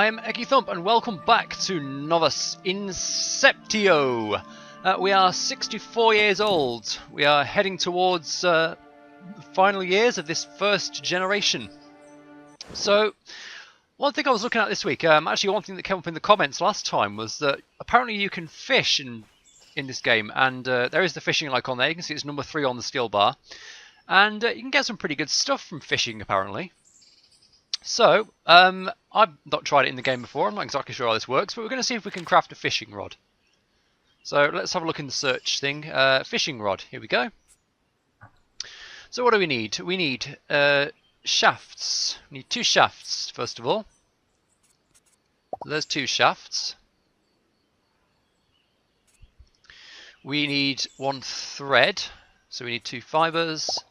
I'm EkkiThump and welcome back to Novus Inceptio. We are 64 years old. We are heading towards the final years of this first generation. So, one thing I was looking at this week, actually one thing that came up in the comments last time was that apparently you can fish in this game, and there is the fishing icon there. You can see it's number 3 on the skill bar. And you can get some pretty good stuff from fishing apparently. So, I've not tried it in the game before, I'm not exactly sure how this works, but we're going to see if we can craft a fishing rod. So let's have a look in the search thing. Fishing rod, here we go. So what do we need? We need shafts. We need 2 shafts, first of all. There's 2 shafts. We need 1 thread, so we need 2 fibres.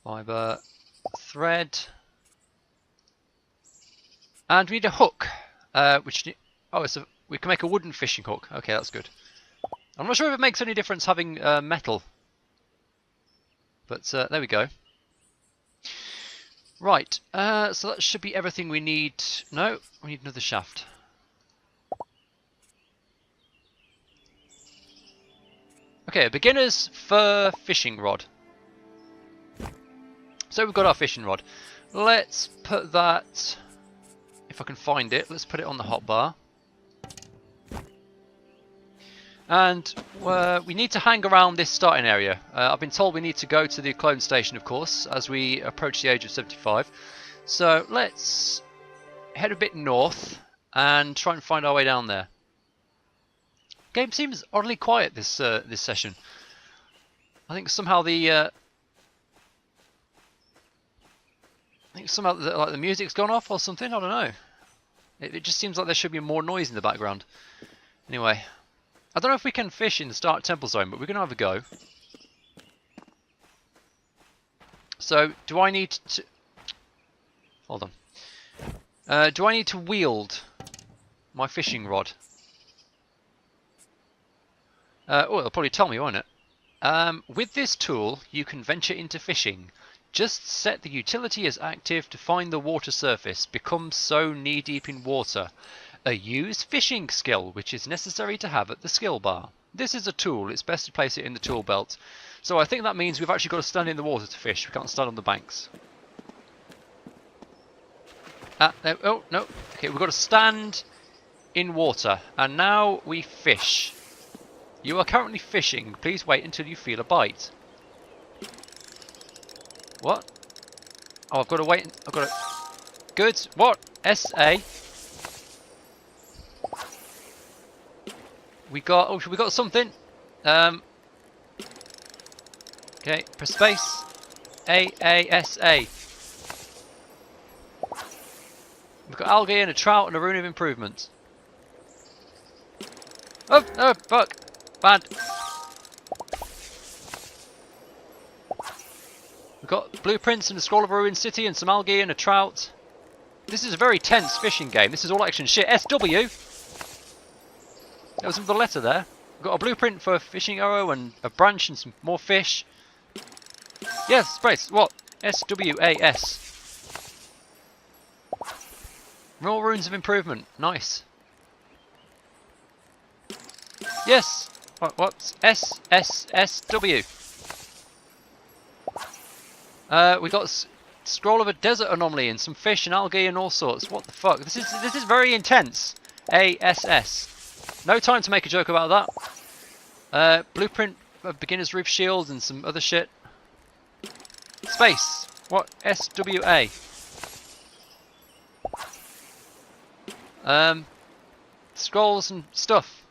Fibre, thread, and we need a hook. We can make a wooden fishing hook. Okay, that's good. I'm not sure if it makes any difference having metal, but there we go. Right, so that should be everything we need. No, we need another shaft. Okay, a beginner's fur fishing rod. So we've got our fishing rod. Let's put that, if I can find it, let's put it on the hotbar. And we need to hang around this starting area. I've been told we need to go to the clone station, of course, as we approach the age of 75. So let's head a bit north and try and find our way down there. Game seems oddly quiet this session. I think somehow the like the music's gone off or something, I don't know. It just seems like there should be more noise in the background. Anyway, I don't know if we can fish in the Start Temple Zone, but we're going to have a go. So, do I need to... Hold on. Do I need to wield my fishing rod? Oh, it'll probably tell me, won't it? With this tool, you can venture into fishing. Just set the utility as active to find the water surface. Become so knee-deep in water. A use fishing skill, which is necessary to have at the skill bar. This is a tool. It's best to place it in the tool belt. So I think that means we've actually got to stand in the water to fish. We can't stand on the banks. No, oh, no. Okay, we've got to stand in water. And now we fish. You are currently fishing. Please wait until you feel a bite. What? Oh, I've got to wait. I've got to... Good. What? SA. We got... Oh, we got something. Okay. Press space. AASA. We've got algae and a trout and a rune of improvement. Oh, oh, fuck. Bad. We've got blueprints and a scroll of a ruined city and some algae and a trout. This is a very tense fishing game. This is all action shit. SW! There was another letter there. We've got a blueprint for a fishing arrow and a branch and some more fish. Yes, space. What? SWAS. More runes of improvement. Nice. Yes! What's SSSW? We got scroll of a desert anomaly and some fish and algae and all sorts. What the fuck? This is very intense. ASS. No time to make a joke about that. Blueprint of beginner's roof shield and some other shit. Space. What? SWA. Scrolls and stuff.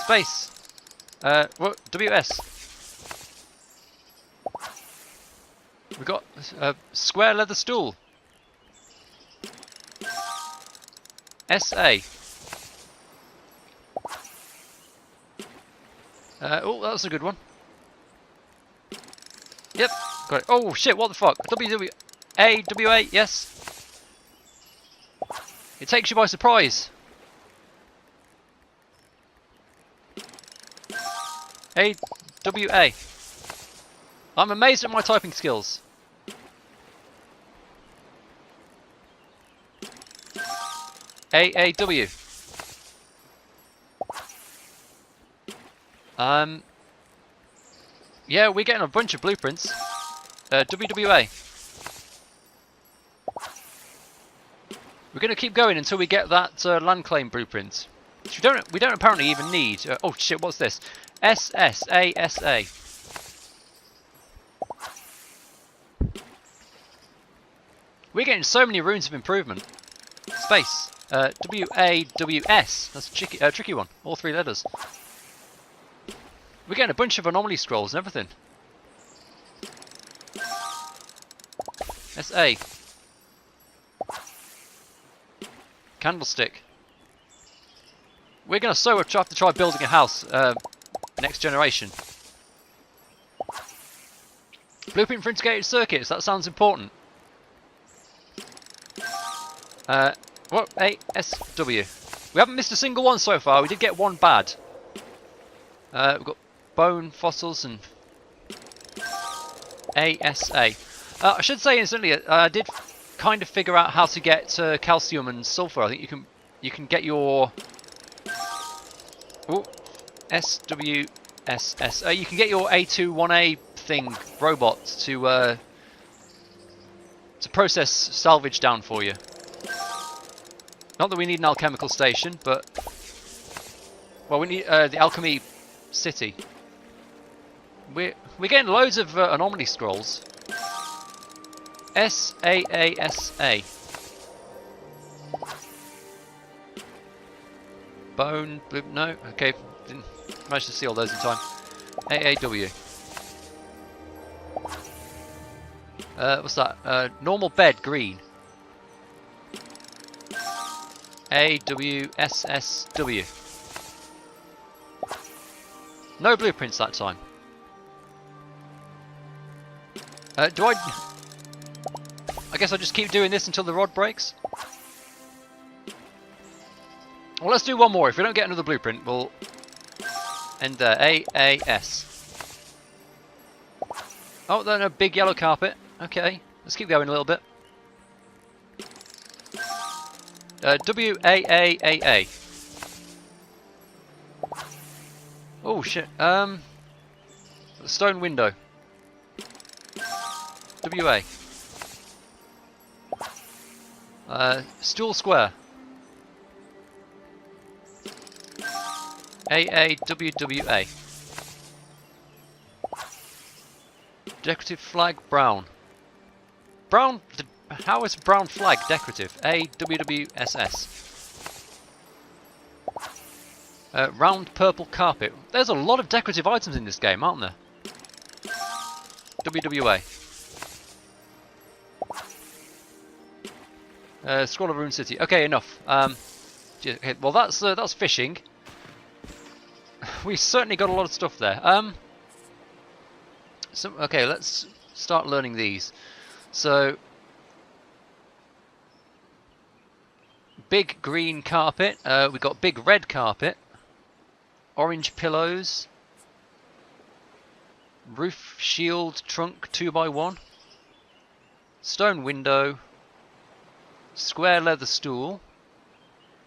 Space. What? WS. We've got a square leather stool. SA. Oh, that was a good one. Yep, got it. Oh shit, what the fuck? WA, yes. It takes you by surprise. AWA. I'm amazed at my typing skills. AAW. Yeah, we're getting a bunch of blueprints. WWA. We're going to keep going until we get that land claim blueprint. Which we don't apparently even need. Oh shit, what's this? SSASA. We're getting so many runes of improvement. Space. WAWS. That's a tricky one. All 3 letters. We're getting a bunch of anomaly scrolls and everything. SA. Candlestick. We're going to have to try building a house next generation. Blueprint for integrated circuits. That sounds important. What? ASW. We haven't missed a single one so far. We did get one bad. We've got bone, fossils, and ASA. I should say instantly, I did kind of figure out how to get calcium and sulfur. I think you can get your SWSS. You can get your A21A thing robot to process salvage down for you. Not that we need an alchemical station, but well, we need the alchemy city. We're getting loads of anomaly scrolls. SAASA. Bone, blue, no, okay, didn't manage to see all those in time. AAW. What's that? Normal bed, green. AWSSW. No blueprints that time. I guess I'll just keep doing this until the rod breaks. Well, let's do one more. If we don't get another blueprint, we'll end there. AAS. Oh, then a big yellow carpet. Okay, let's keep going a little bit. WAAAA. Oh shit. Stone window. WA. Stool square. AAWWA. Decorative flag brown. Brown. How is brown flag decorative? AWWSS. Round purple carpet. There's a lot of decorative items in this game, aren't there? WWA. Scroll of Rune City. Okay, enough. Okay, well, that's fishing. We certainly got a lot of stuff there. Okay, let's start learning these. So, big green carpet. We got big red carpet. Orange pillows. Roof shield trunk 2x1. Stone window. Square leather stool.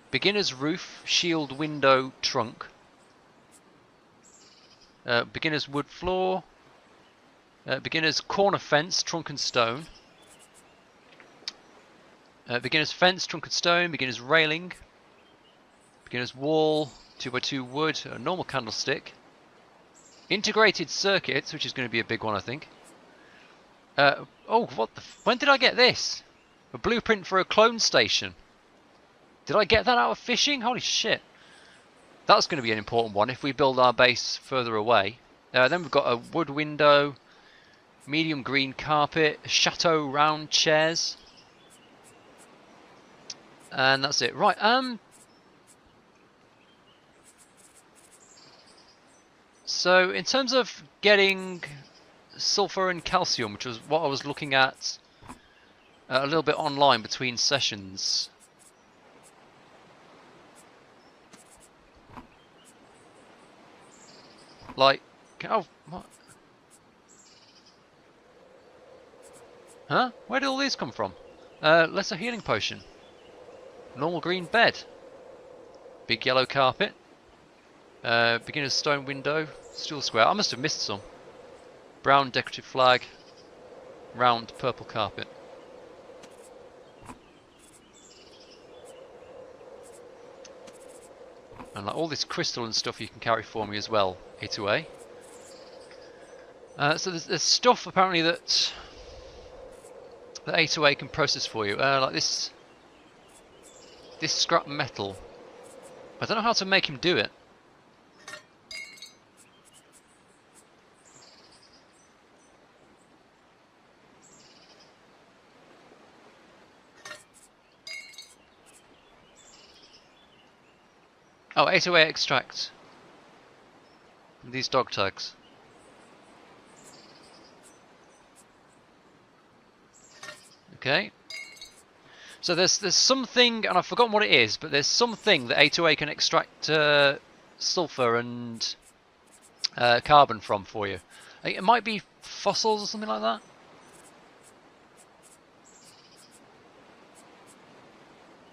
Beginner's roof shield window trunk. Beginner's wood floor. Beginner's corner fence trunk and stone. Beginner's fence trunk and stone. Beginner's railing. Beginner's wall 2x2 wood. A normal candlestick. Integrated circuits, which is going to be a big one, I think. Oh, what the? When did I get this? A blueprint for a clone station. Did I get that out of fishing? Holy shit. That's going to be an important one if we build our base further away. Then we've got a wood window, medium green carpet, chateau round chairs. And that's it. Right, so in terms of getting sulfur and calcium, which was what I was looking at a little bit online between sessions. Like, oh, what? Huh? Where did all these come from? Lesser healing potion. Normal green bed. Big yellow carpet. Beginner's stone window. Stool square. I must have missed some. Brown decorative flag. Round purple carpet. And like all this crystal and stuff you can carry for me as well, A2A. So there's stuff apparently that A2A can process for you, like this scrap metal. I don't know how to make him do it. Oh, A2A extract from these dog tags. Okay. So there's something, and I've forgotten what it is, but there's something that A2A can extract sulfur and carbon from for you. It might be fossils or something like that.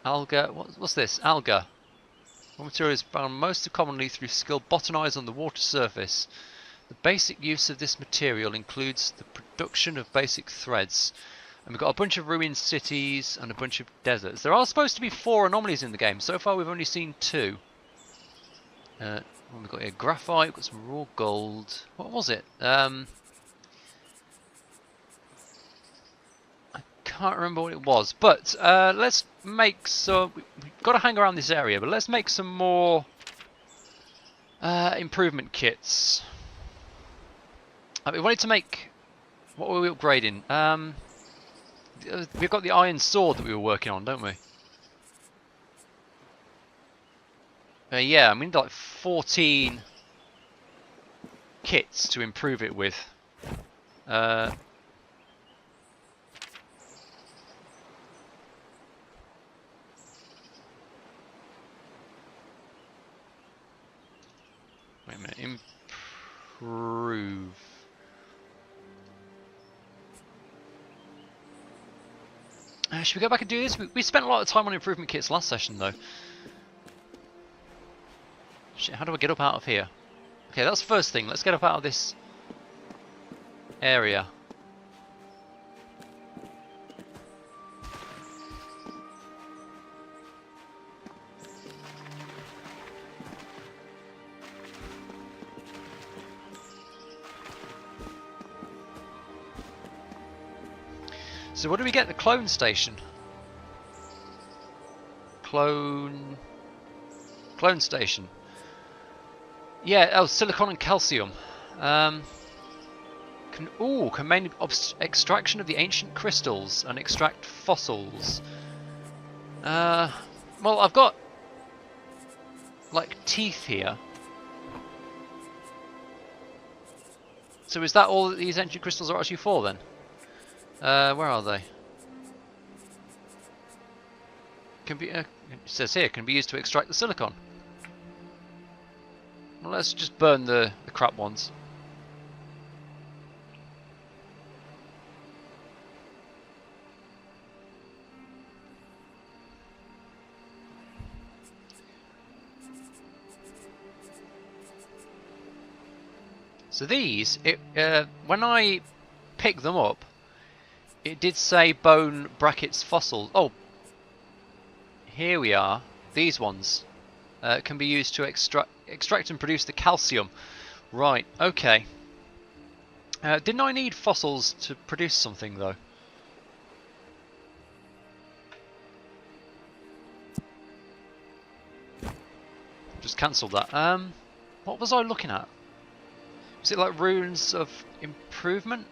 Alga. What's this? Alga. Raw material is found most commonly through skill botanized on the water surface. The basic use of this material includes the production of basic threads. And we've got a bunch of ruined cities and a bunch of deserts. There are supposed to be 4 anomalies in the game. So far we've only seen 2. What have we got here? Graphite, we've got some raw gold. What was it? I can't remember what it was. But let's make some... We've got to hang around this area, but let's make some more improvement kits. We wanted to make... What were we upgrading? We've got the iron sword that we were working on, don't we? Yeah, I mean like 14 kits to improve it with. Wait a minute, improve. Should we go back and do this? We spent a lot of time on improvement kits last session though. Shit, how do I get up out of here? Okay, that's the first thing. Let's get up out of this area. So what do we get? The clone station. Clone station. Yeah, oh, silicon and calcium. Can mainly extraction of the ancient crystals and extract fossils. Well, I've got like teeth here. So is that all that these ancient crystals are actually for then? Where are they? Can be. It says here can be used to extract the silicon. Well, let's just burn the crap ones. So these, when I pick them up, it did say bone brackets fossils. Oh, here we are. These ones can be used to extract and produce the calcium. Right, okay. Didn't I need fossils to produce something though? Just cancelled that. What was I looking at? Was it like runes of improvement?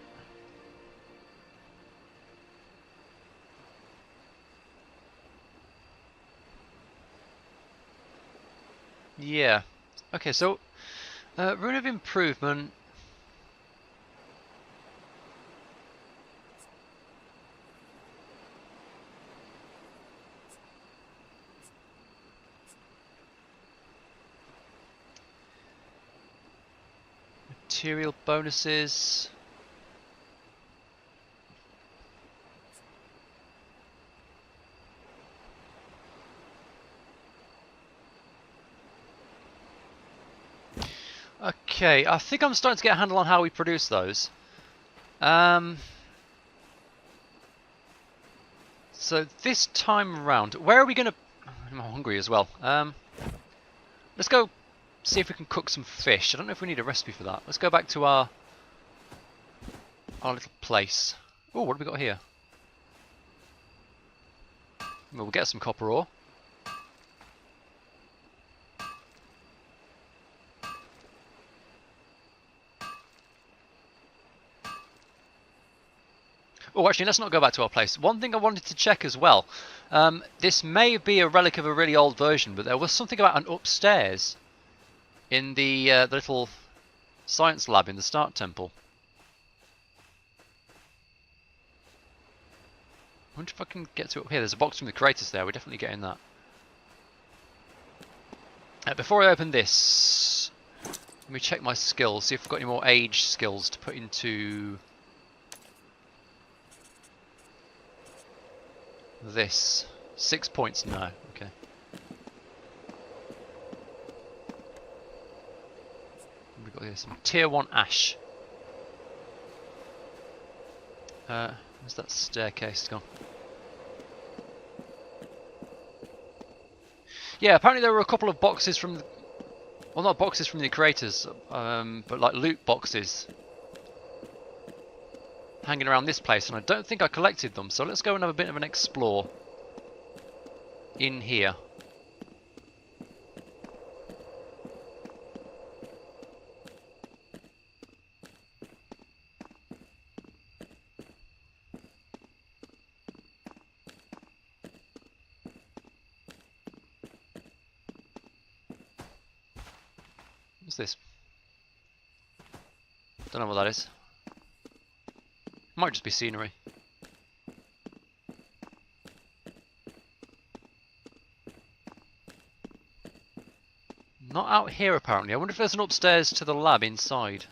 Yeah. Okay, so rune of improvement. Material bonuses. Okay, I think I'm starting to get a handle on how we produce those. So this time around, where are we going to... I'm hungry as well. Let's go see if we can cook some fish. I don't know if we need a recipe for that. Let's go back to our little place. Oh, what have we got here? Well, we'll get some copper ore. Oh, actually, let's not go back to our place. One thing I wanted to check as well. This may be a relic of a really old version, but there was something about an upstairs in the little science lab in the Start Temple. I wonder if I can get to it up here. There's a box from the creators there. We're definitely getting that. Before I open this, let me check my skills, see if I've got any more age skills to put into this. 6 points, no. Okay. We've got here some tier 1 ash. Where's that staircase gone? Yeah, apparently there were a couple of boxes from the, well, not boxes from the creators, but like loot boxes hanging around this place, and I don't think I collected them, so let's go and have a bit of an explore in here. What's this? Don't know what that is. Might just be scenery. Not out here apparently. I wonder if there's an upstairs to the lab inside.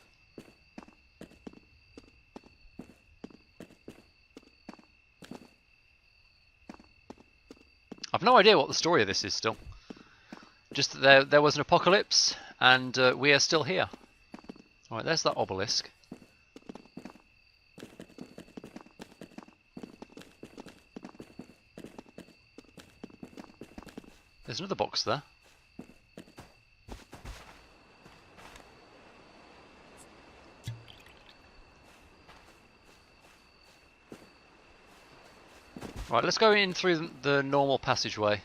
I've no idea what the story of this is still. Just that there was an apocalypse and we are still here. Alright, there's that obelisk. There's another box there. Right, let's go in through the normal passageway.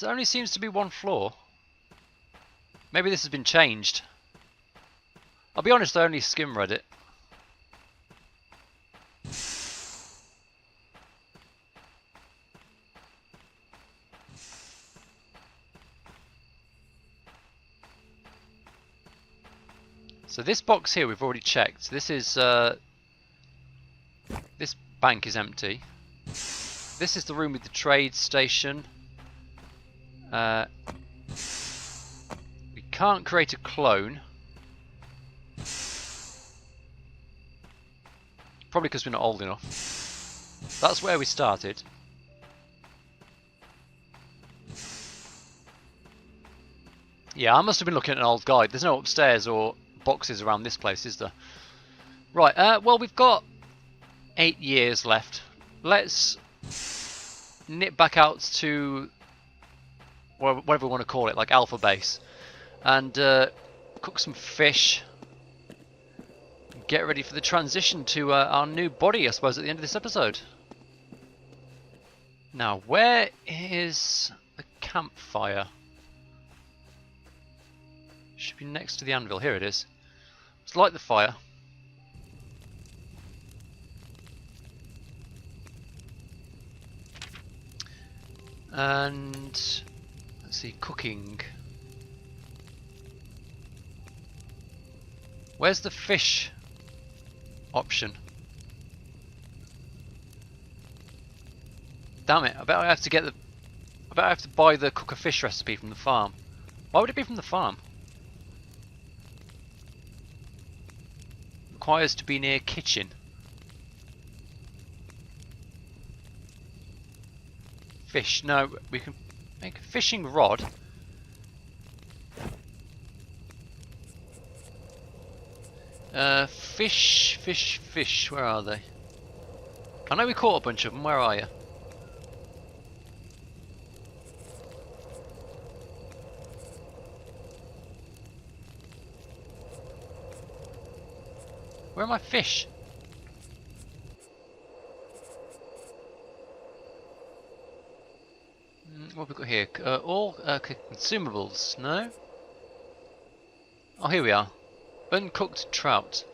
There only seems to be one floor. Maybe this has been changed. I'll be honest, I only skim read it. So this box here we've already checked. This is this bank is empty. This is the room with the trade station. We can't create a clone. Probably because we're not old enough. That's where we started. Yeah, I must have been looking at an old guide. There's no upstairs or boxes around this place, is there? Right, well, we've got 8 years left. Let's nip back out to whatever we want to call it, like Alpha Base, and cook some fish. Get ready for the transition to our new body, I suppose, at the end of this episode. Now, where is the campfire? Should be next to the anvil. Here it is. Let's light the fire. And let's see, cooking. Where's the fish option? Damn it! I bet I have to get the. I bet I have to buy the cook a fish recipe from the farm. Why would it be from the farm? Requires to be near kitchen. Fish. No, we can make a fishing rod. Fish. Where are they? I know we caught a bunch of them. Where are you? Where are my fish? What have we got here? All consumables. No? Oh, here we are. Uncooked trout.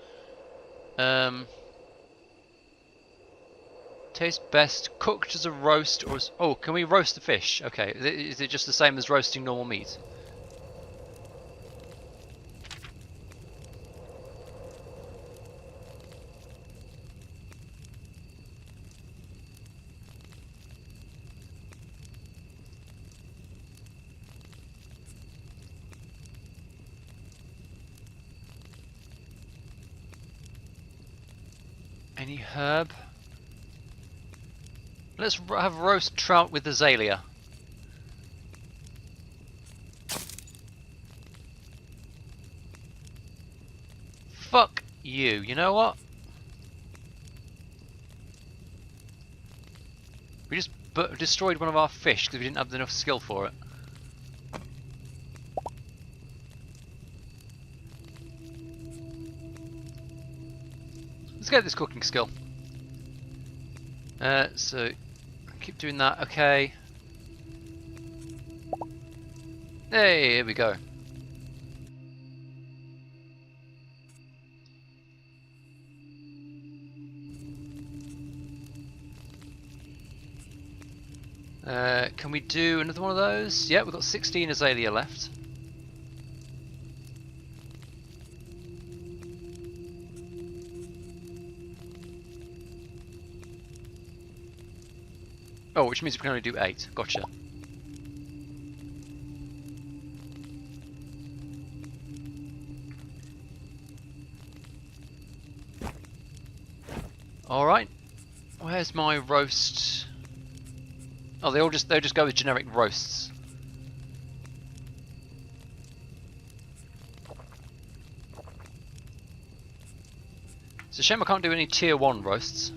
Tastes best cooked as a roast or as... Oh, can we roast the fish? Okay, is it just the same as roasting normal meat? Any herb? Let's have roast trout with azalea. Fuck you, you know what? We just destroyed one of our fish because we didn't have enough skill for it. Let's get this cooking skill. So keep doing that. Okay. Hey, here we go. Can we do another one of those? Yeah, we've got 16 azalea left. Oh, which means we can only do 8. Gotcha. Alright. Where's my roast? Oh, they'll just go with generic roasts. It's a shame I can't do any tier 1 roasts.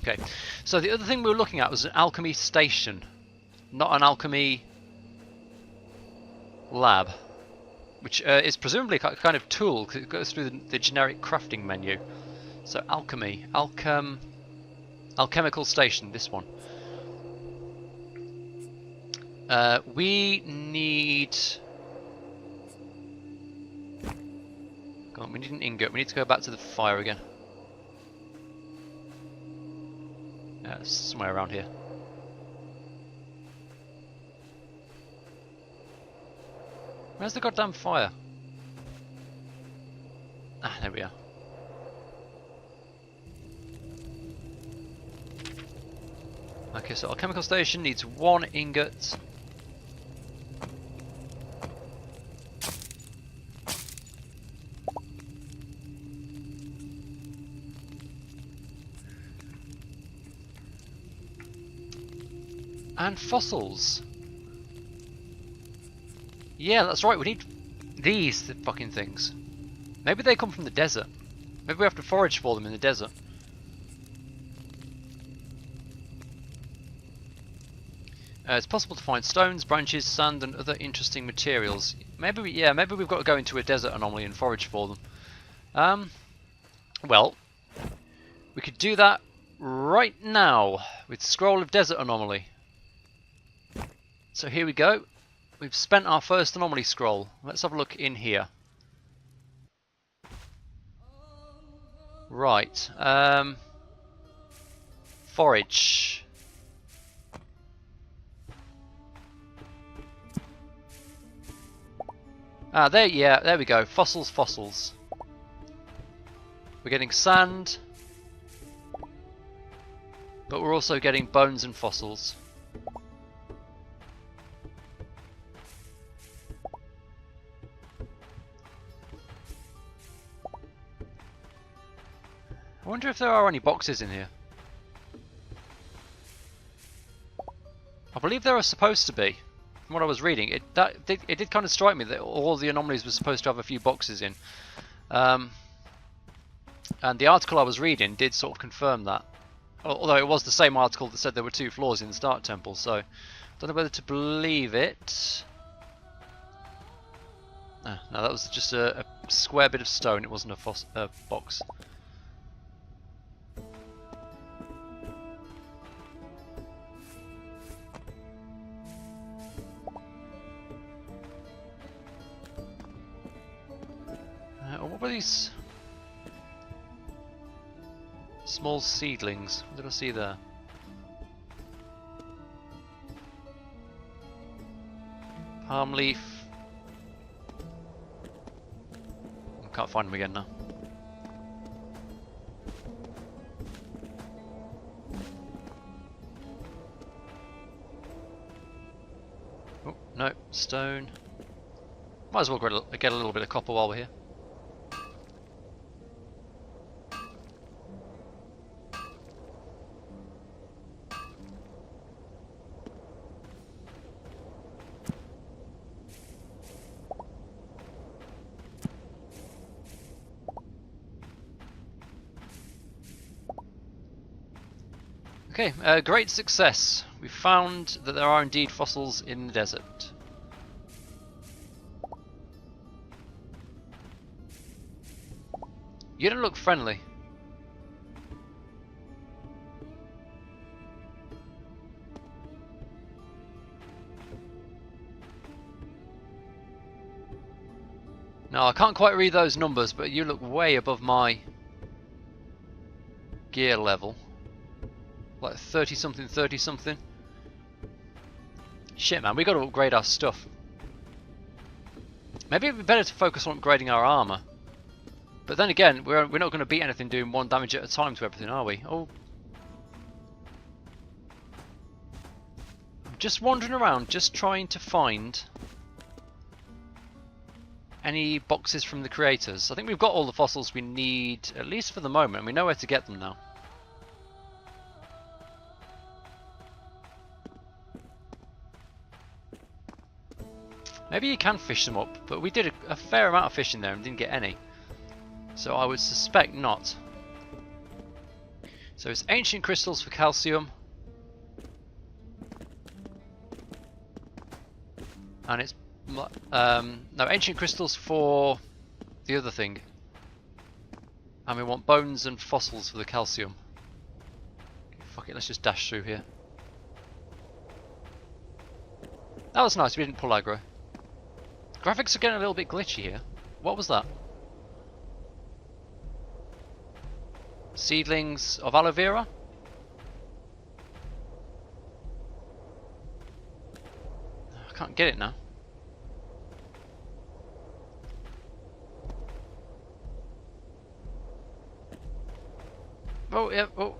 Okay, so the other thing we were looking at was an alchemy station, not an alchemy lab, which is presumably a kind of tool because it goes through the generic crafting menu. So alchemy, alchemical station, this one. We need... Come on, we need an ingot. We need to go back to the fire again. Somewhere around here. Where's the goddamn fire? Ah, there we are. Okay, so our chemical station needs 1 ingot. And fossils. Yeah, that's right, we need these fucking things. Maybe they come from the desert. Maybe we have to forage for them in the desert. It's possible to find stones, branches, sand and other interesting materials. Maybe maybe we've got to go into a desert anomaly and forage for them. Well, we could do that right now with Scroll of Desert Anomaly. So here we go. We've spent our first anomaly scroll. Let's have a look in here. Right. Forage. Ah, there we go. Fossils, fossils. We're getting sand, but we're also getting bones and fossils. I wonder if there are any boxes in here. I believe there are supposed to be. From what I was reading, it did kind of strike me that all the anomalies were supposed to have a few boxes in. And the article I was reading did sort of confirm that. Although it was the same article that said there were 2 floors in the Stark Temple, so I don't know whether to believe it. Ah, no, that was just a square bit of stone, it wasn't a box. What were these small seedlings? What did I see there? Palm leaf. I can't find them again now. Oh, no, stone. Might as well get a little bit of copper while we're here. Okay, great success. We found that there are indeed fossils in the desert. You don't look friendly. Now, I can't quite read those numbers, but you look way above my gear level. Like 30 something, 30 something. Shit, man, we got to upgrade our stuff. Maybe it'd be better to focus on upgrading our armor. But then again, we're not going to beat anything doing 1 damage at a time to everything, are we? Oh. I'm just wandering around, just trying to find any boxes from the creators. I think we've got all the fossils we need, at least for the moment. We know where to get them now. Maybe you can fish them up, but we did a fair amount of fishing there and didn't get any. So I would suspect not. So it's ancient crystals for calcium. And it's no, ancient crystals for the other thing. And we want bones and fossils for the calcium. Okay, fuck it, let's just dash through here. That was nice, we didn't pull aggro. Graphics are getting a little bit glitchy here. What was that? Seedlings of aloe vera? I can't get it now. Oh, yeah, oh.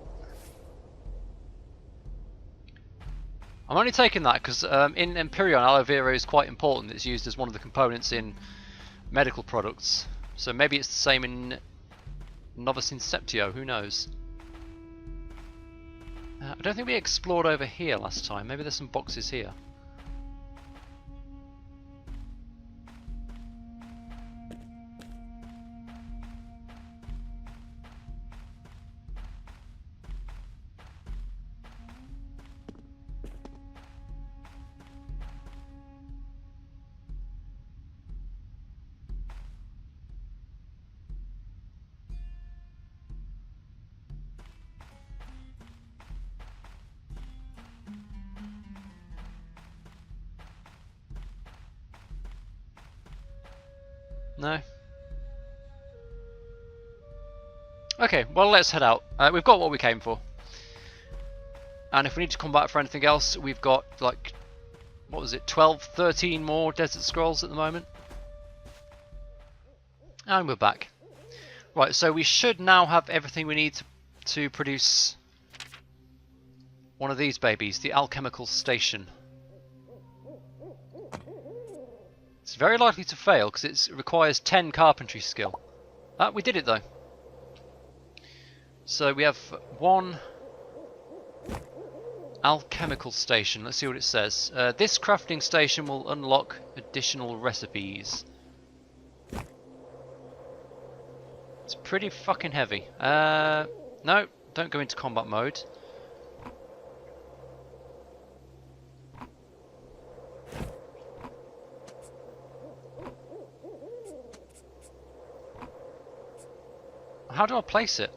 I'm only taking that because in Empyrean, aloe vera is quite important. It's used as one of the components in medical products. So maybe it's the same in Novus Inceptio, who knows? I don't think we explored over here last time. Maybe there's some boxes here. No. Okay, well let's head out. We've got what we came for. And if we need to come back for anything else, we've got like, what was it, 12, 13 more Desert Scrolls at the moment. And we're back. Right, so we should now have everything we need to produce one of these babies, the alchemical station. It's very likely to fail because it requires 10 carpentry skill. We did it though. So we have one alchemical station. Let's see what it says. This crafting station will unlock additional recipes. It's pretty fucking heavy. No, don't go into combat mode. How do I place it?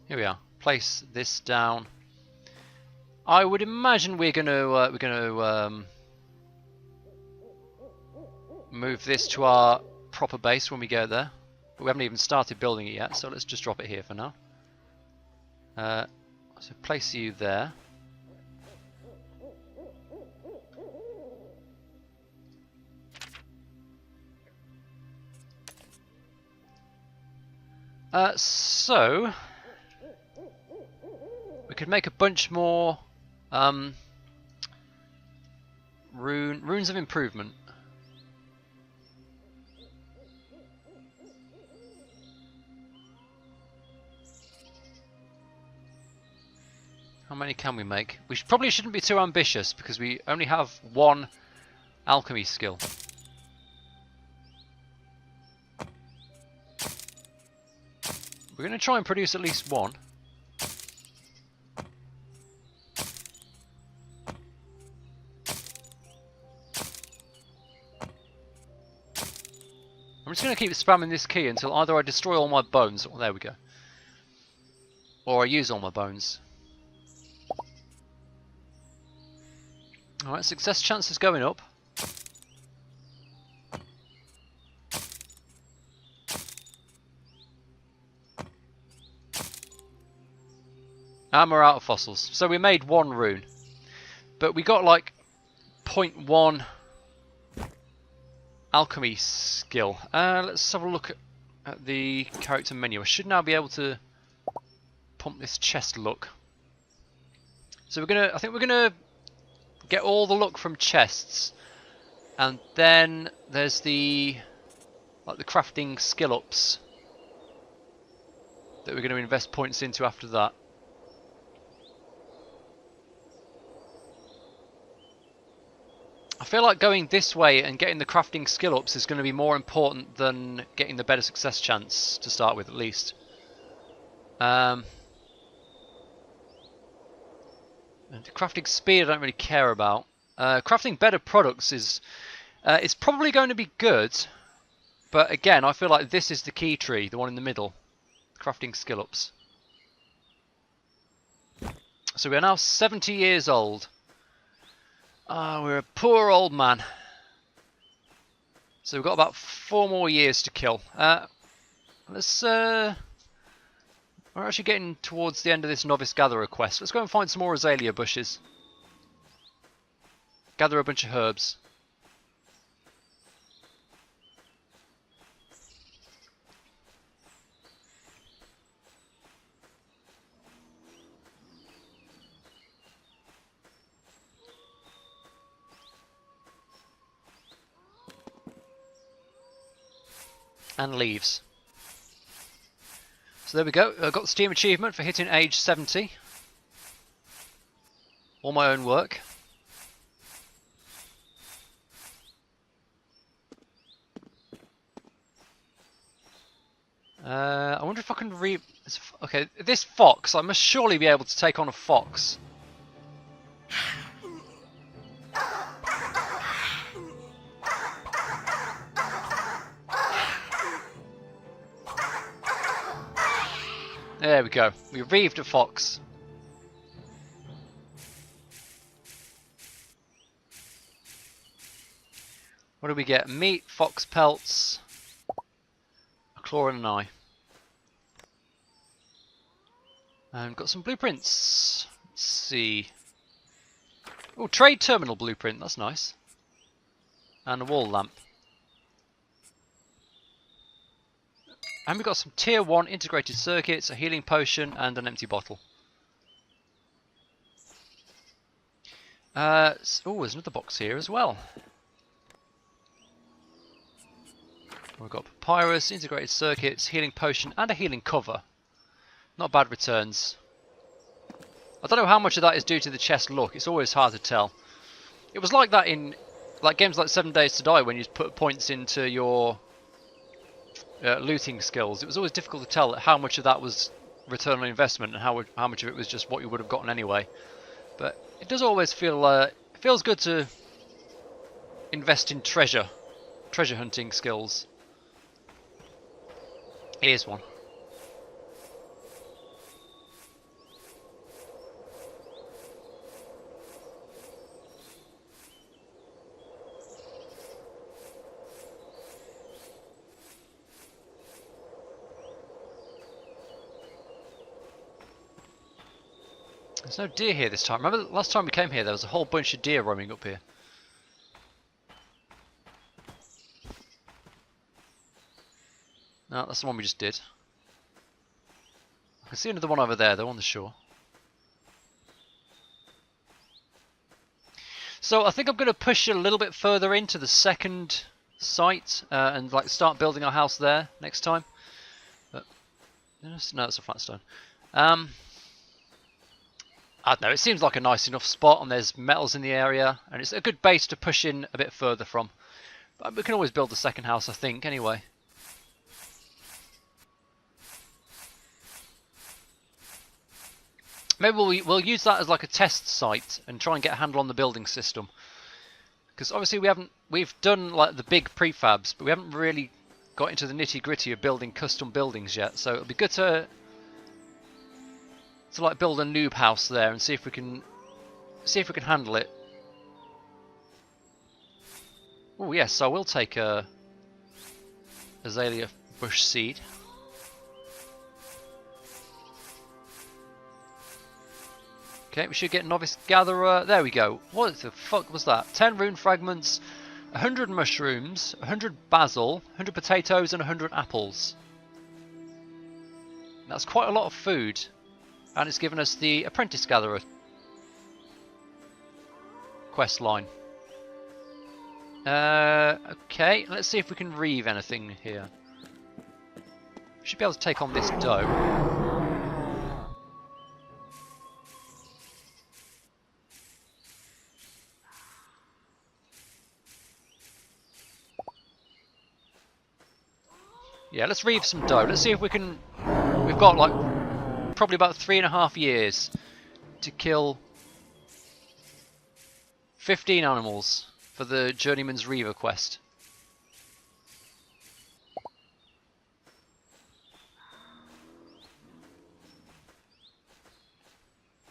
Here we are. Place this down. I would imagine we're gonna move this to our proper base when we go there. But we haven't even started building it yet, so let's just drop it here for now. So place you there. So we could make a bunch more runes of improvement. How many can we make? We probably shouldn't be too ambitious because we only have one alchemy skill. We're going to try and produce at least one. I'm just going to keep spamming this key until either I destroy all my bones, or there we go, or I use all my bones. Alright, success chance is going up. And we're out of fossils. So we made one rune. But we got like 0.1 alchemy skill. Let's have a look at the character menu. I should now be able to pump this chest luck. So I think we're gonna get all the luck from chests. And then there's the crafting skill ups that we're going to invest points into after that. I feel like going this way and getting the crafting skill ups is going to be more important than getting the better success chance to start with, at least. And crafting speed I don't really care about. Crafting better products is it's probably going to be good, but again I feel like this is the key tree, the one in the middle. Crafting skill ups. So we are now 70 years old. We're a poor old man. So we've got about 4 more years to kill. We're actually getting towards the end of this novice gatherer quest. Let's go and find some more azalea bushes. Gather a bunch of herbs. And leaves. So there we go. I got the Steam achievement for hitting age 70. All my own work. I wonder if I can okay, this fox, I must surely be able to take on a fox. There we go. We reeved a fox. What do we get? Meat, fox pelts, a claw and an eye. And got some blueprints. Let's see. Oh, trade terminal blueprint. That's nice. And a wall lamp. And we've got some tier 1 integrated circuits, a healing potion, and an empty bottle. Oh, there's another box here as well. We've got papyrus, integrated circuits, healing potion, and a healing cover. Not bad returns. I don't know how much of that is due to the chest look. It's always hard to tell. It was like that in games like 7 Days to Die when you put points into your looting skills. It was always difficult to tell how much of that was return on investment and how much of it was just what you would have gotten anyway. But it does always feel it feels good to invest in treasure hunting skills. Here's one. There's no deer here this time. Remember last time we came here there was a whole bunch of deer roaming up here. No, that's the one we just did. I can see another one over there though on the shore. So I think I'm going to push a little bit further into the second site and start building our house there next time. But, no, it's a flat stone. I don't know, it seems like a nice enough spot and there's metals in the area and it's a good base to push in a bit further from. But we can always build the second house, I think, anyway. Maybe we'll use that as like a test site and try and get a handle on the building system. Because obviously we've done like the big prefabs, but we haven't really got into the nitty-gritty of building custom buildings yet. So it'll be good to like build a noob house there and see if we can handle it. Oh yes, I will take a azalea bush seed. Okay, we should get Novice Gatherer. There we go. What the fuck was that? 10 rune fragments, 100 mushrooms, 100 basil, 100 potatoes, and 100 apples. That's quite a lot of food. And it's given us the Apprentice Gatherer quest line. Okay, let's see if we can reeve anything here. Should be able to take on this doe. Yeah, let's reeve some doe. Let's see if we can... We've got like probably about 3.5 years to kill 15 animals for the Journeyman's Reaver quest.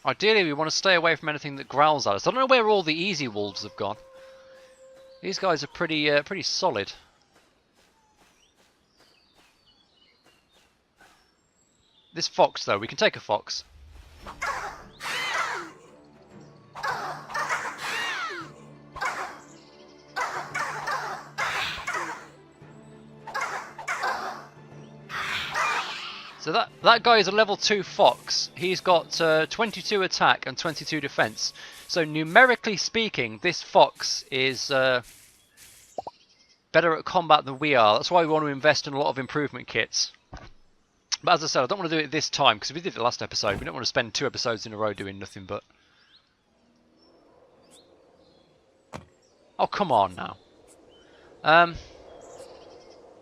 Ideally we want to stay away from anything that growls at us. I don't know where all the easy wolves have gone. These guys are pretty solid. This fox, though, we can take a fox. So that guy is a level 2 fox. He's got 22 attack and 22 defense. So numerically speaking, this fox is better at combat than we are. That's why we want to invest in a lot of improvement kits. But as I said, I don't want to do it this time, because we did it last episode. We don't want to spend 2 episodes in a row doing nothing but... Oh, come on now.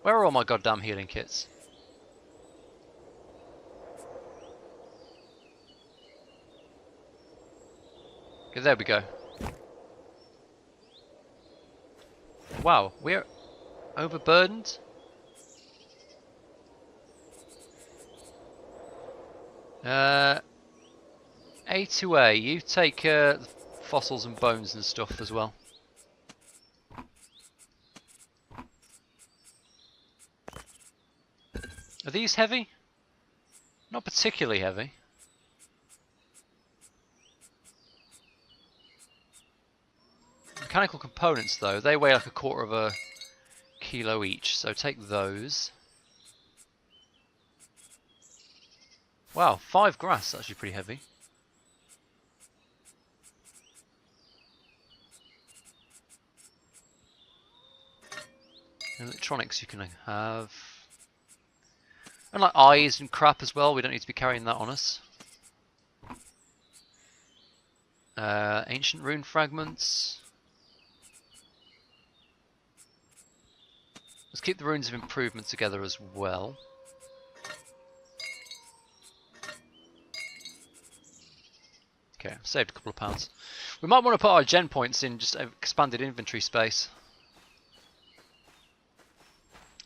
Where are all my goddamn healing kits? Okay, there we go. Wow, we're overburdened? A to A, you take fossils and bones and stuff as well. Are these heavy? Not particularly heavy. Mechanical components though, they weigh like 1/4 kilo each, so take those. Wow, 5 grass, that's actually pretty heavy. Electronics you can have. And like eyes and crap as well, we don't need to be carrying that on us. Ancient rune fragments. Let's keep the runes of improvement together as well. Okay, saved a couple of pounds. We might want to put our gen points in just expanded inventory space.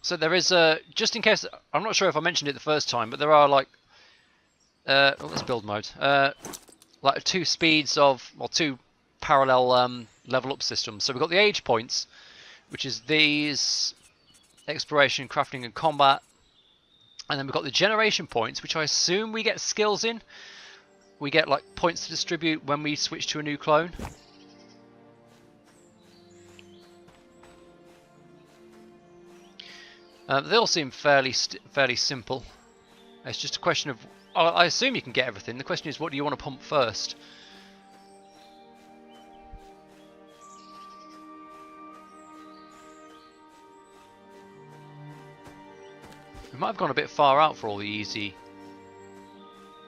So there is just in case, I'm not sure if I mentioned it the first time, but there are like, let's build mode, like 2 speeds of, or 2 parallel level up systems. So we've got the age points, which is these, exploration, crafting and combat. And then we've got the generation points, which I assume we get skills in. We get like points to distribute when we switch to a new clone. They all seem fairly simple. It's just a question of, I assume you can get everything. The question is, what do you want to pump first? We might have gone a bit far out for all the easy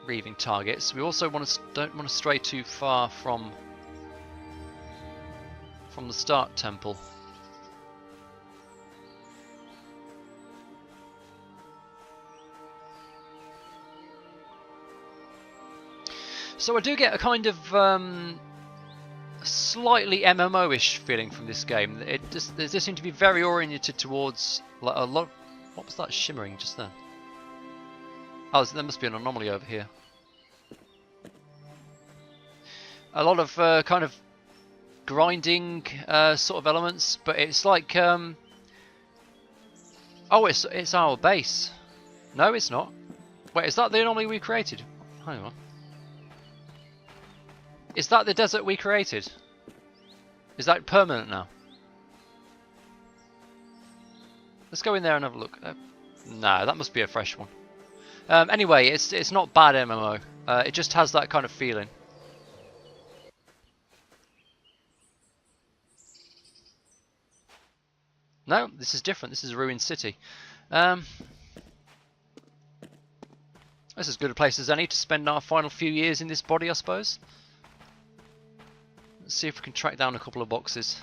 reaving targets. We also don't want to stray too far from the start temple. So I do get a kind of slightly MMO-ish feeling from this game. They seem to be very oriented towards like a lot. What was that shimmering just then? Oh, there must be an anomaly over here. A lot of kind of grinding sort of elements, but it's like oh, it's our base. No, it's not. Wait, is that the anomaly we created? Hang on. Is that the desert we created? Is that permanent now? Let's go in there and have a look. No, that must be a fresh one. Anyway, it's not bad MMO. It just has that kind of feeling. No, this is different. This is a ruined city. This is as good a place as any to spend our final few years in this body, I suppose. Let's see if we can track down a couple of boxes.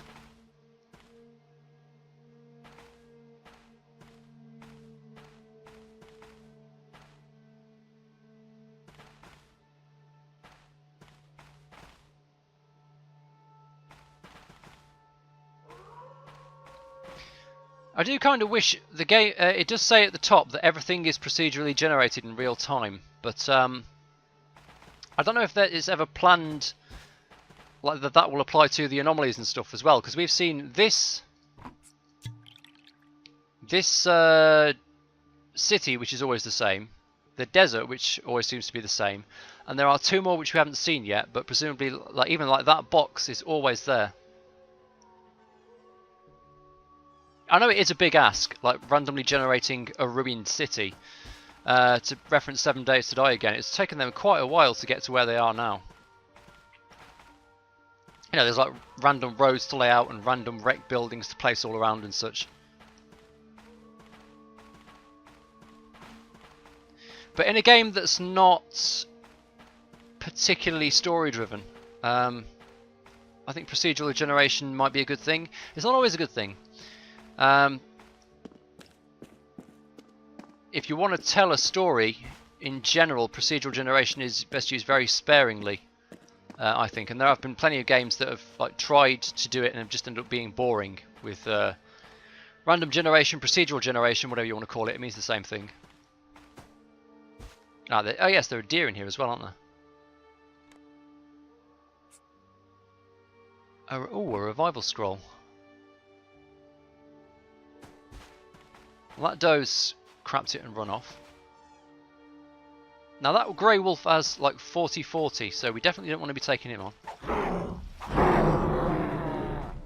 I do kind of wish the game, it does say at the top that everything is procedurally generated in real time, but I don't know if that is ever planned, like that will apply to the anomalies and stuff as well, because we've seen this city, which is always the same, the desert, which always seems to be the same, and there are 2 more which we haven't seen yet, but presumably like even like that box is always there. I know it is a big ask, like randomly generating a ruined city. To reference 7 Days to Die again, it's taken them quite a while to get to where they are now. You know, there's like random roads to lay out and random wrecked buildings to place all around and such. But in a game that's not particularly story driven, I think procedural generation might be a good thing. It's not always a good thing. If you want to tell a story, in general, procedural generation is best used very sparingly, I think. And there have been plenty of games that have like tried to do it and have just ended up being boring with random generation, procedural generation, whatever you want to call it. It means the same thing. Ah, oh yes, there are deer in here as well, aren't there? Oh, a revival scroll. Well, that doe's crapped it and run off. Now that grey wolf has like 40-40, so we definitely don't want to be taking him on.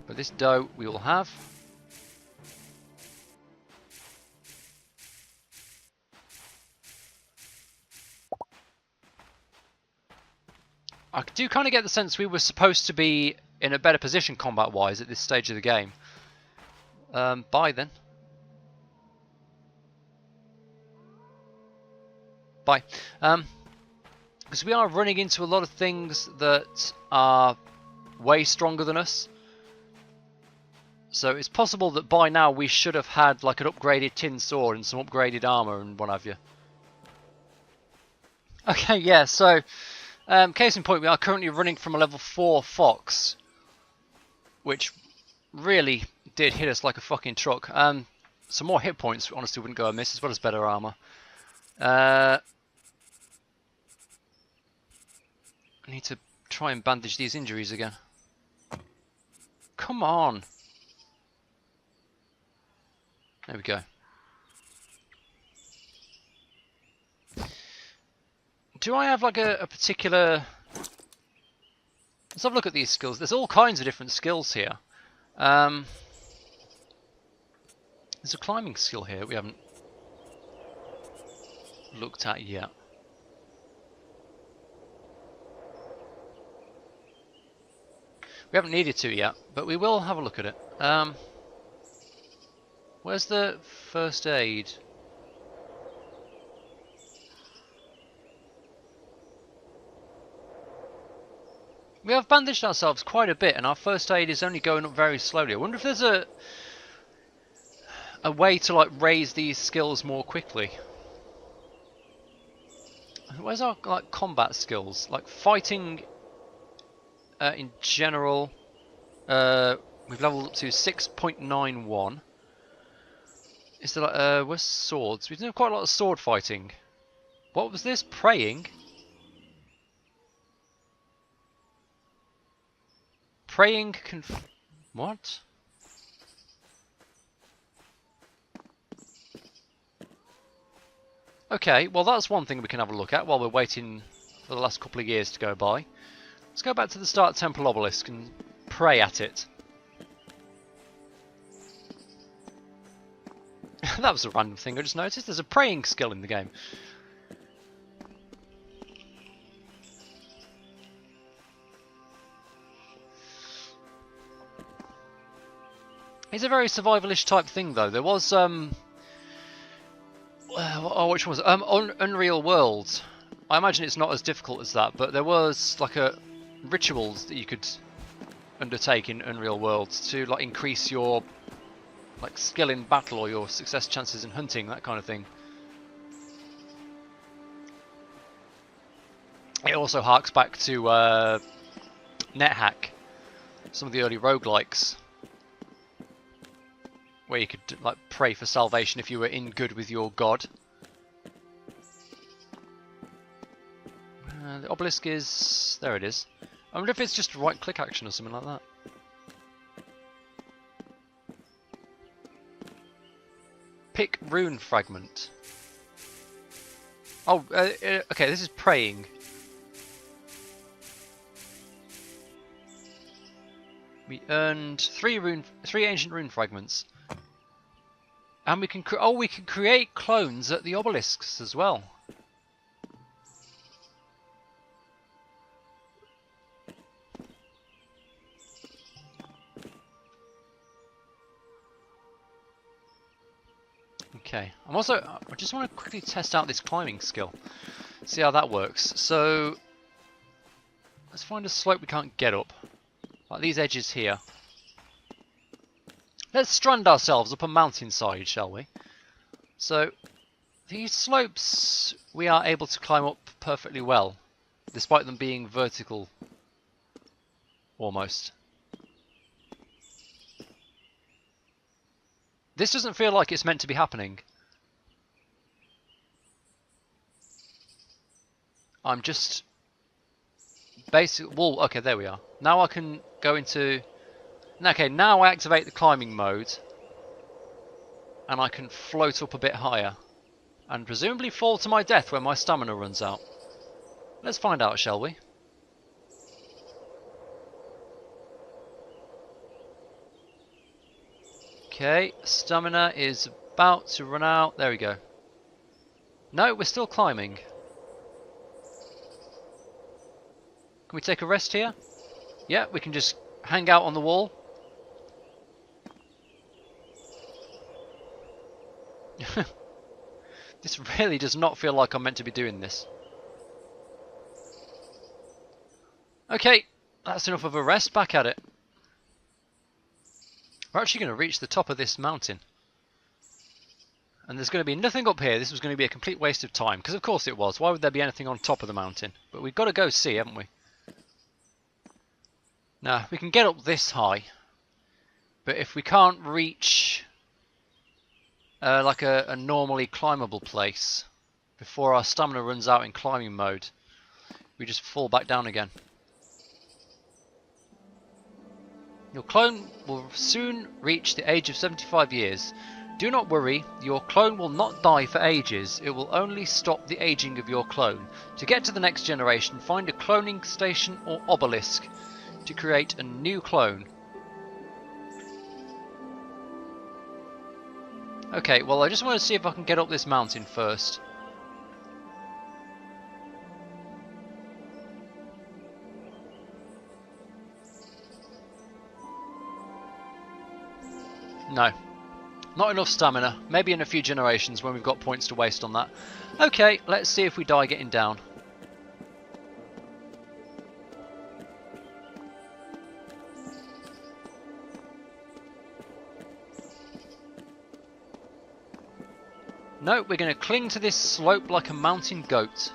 But this doe we will have. I do kind of get the sense we were supposed to be in a better position combat-wise at this stage of the game. Bye then. Bye. Because we are running into a lot of things that are way stronger than us. So it's possible that by now we should have had like an upgraded tin sword and some upgraded armor and what have you. Okay, yeah, so case in point, we are currently running from a level 4 fox, which really did hit us like a fucking truck. Some more hit points honestly wouldn't go amiss, as well as better armor. I need to try and bandage these injuries again. Come on. There we go. Do I have like a particular... Let's have a look at these skills. There's all kinds of different skills here. There's a climbing skill here that we haven't looked at yet. We haven't needed to yet, but we will have a look at it. Where's the first aid? We have bandaged ourselves quite a bit, and our first aid is only going up very slowly. I wonder if there's a way to like raise these skills more quickly. Where's our like combat skills? Like fighting in general, we've leveled up to 6.91. Is there like where's swords? We've done quite a lot of sword fighting. What was this? Praying? Praying what? Okay, well that's one thing we can have a look at while we're waiting for the last couple of years to go by. Let's go back to the start temple obelisk and pray at it. That was a random thing I just noticed. There's a praying skill in the game. It's a very survivalish type thing though. There was oh, which one was it? Unreal World. I imagine it's not as difficult as that, but there was like a rituals that you could undertake in Unreal World to like increase your like skill in battle or your success chances in hunting, that kind of thing. It also harks back to NetHack, some of the early roguelikes, where you could like pray for salvation if you were in good with your god. The obelisk is... there it is. I wonder if it's just a right click action or something like that. Pick rune fragment. Oh, okay, this is praying. We earned three ancient rune fragments. And we can create clones at the obelisks as well. Okay, I just want to quickly test out this climbing skill, see how that works. So let's find a slope we can't get up, like these edges here. Let's strand ourselves up a mountainside, shall we? So these slopes we are able to climb up perfectly well, despite them being vertical, almost. This doesn't feel like it's meant to be happening. I'm just basic. Well, okay, there we are. Now I can go into. Okay, now I activate the climbing mode, and I can float up a bit higher, and presumably fall to my death when my stamina runs out. Let's find out, shall we? Okay, stamina is about to run out. There we go. No, we're still climbing. Can we take a rest here? Yeah, we can just hang out on the wall. This really does not feel like I'm meant to be doing this. Okay, that's enough of a rest. Back at it. We're actually going to reach the top of this mountain. And there's going to be nothing up here. This was going to be a complete waste of time. Because of course it was. Why would there be anything on top of the mountain? But we've got to go see, haven't we? Now, we can get up this high. But if we can't reach like a normally climbable place before our stamina runs out in climbing mode, we just fall back down again. Your clone will soon reach the age of 75 years. Do not worry, your clone will not die for ages. It will only stop the aging of your clone. To get to the next generation, find a cloning station or obelisk to create a new clone. Okay, well I just want to see if I can get up this mountain first. No. Not enough stamina. Maybe in a few generations when we've got points to waste on that. Okay, let's see if we die getting down. No, we're going to cling to this slope like a mountain goat.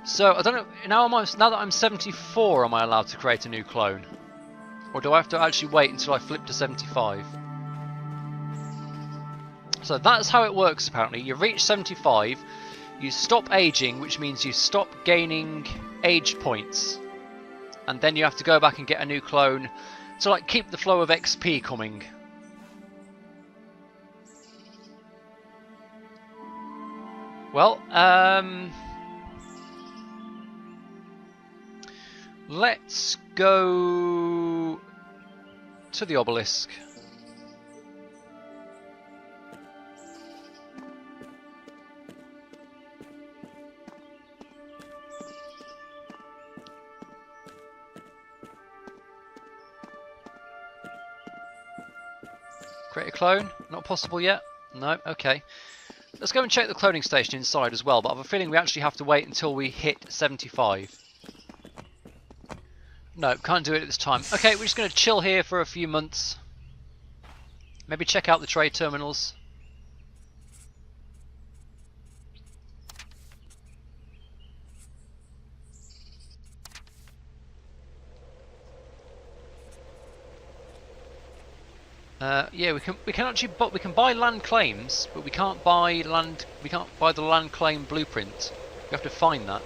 So, I don't know, now that I'm 74, am I allowed to create a new clone? Or do I have to actually wait until I flip to 75? So that's how it works apparently. You reach 75, you stop aging, which means you stop gaining age points. And then you have to go back and get a new clone to like keep the flow of XP coming. Well, let's go to the obelisk. Create a clone? Not possible yet? No? Okay. Let's go and check the cloning station inside as well, but I have a feeling we actually have to wait until we hit 75. No, can't do it at this time. Okay, we're just going to chill here for a few months. Maybe check out the trade terminals. Yeah, we can actually, but we can buy land claims, but we can't buy land. We can't buy the land claim blueprint. We have to find that.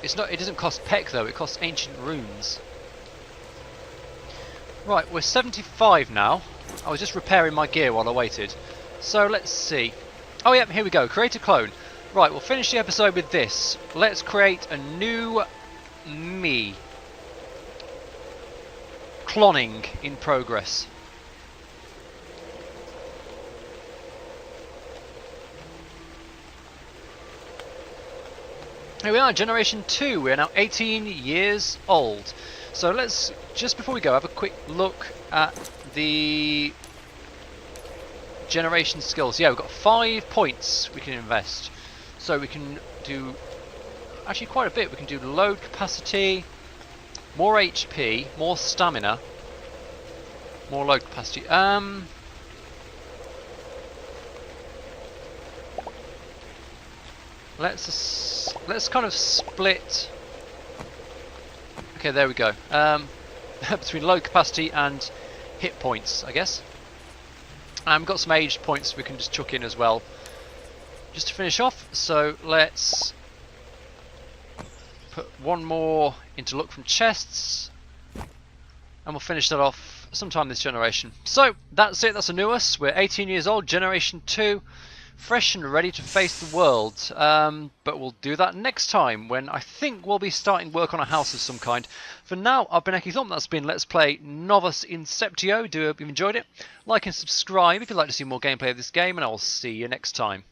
It's not. It doesn't cost Peck though. It costs ancient runes. Right, we're 75 now. I was just repairing my gear while I waited. So let's see. Oh yeah, here we go. Create a clone. Right, we'll finish the episode with this. Let's create a new me. Cloning in progress. Here we are, generation 2. We're now 18 years old. So let's, just before we go, have a quick look at the generation skills. Yeah, we've got 5 points we can invest. So we can do actually quite a bit. We can do load capacity, more HP, more stamina, more load capacity. Let's kind of split. Okay, there we go. Between load capacity and hit points, I guess. We've got some age points we can just chuck in as well. just to finish off. So let's put one more into look from chests, and we'll finish that off sometime this generation. So that's it. That's a new us. We're 18 years old, generation 2. Fresh and ready to face the world, but we'll do that next time when I think we'll be starting work on a house of some kind. For now, I've been EkkiThump. That's been Let's Play Novus Inceptio. Do hope you've enjoyed it. Like and subscribe if you'd like to see more gameplay of this game, and I will see you next time.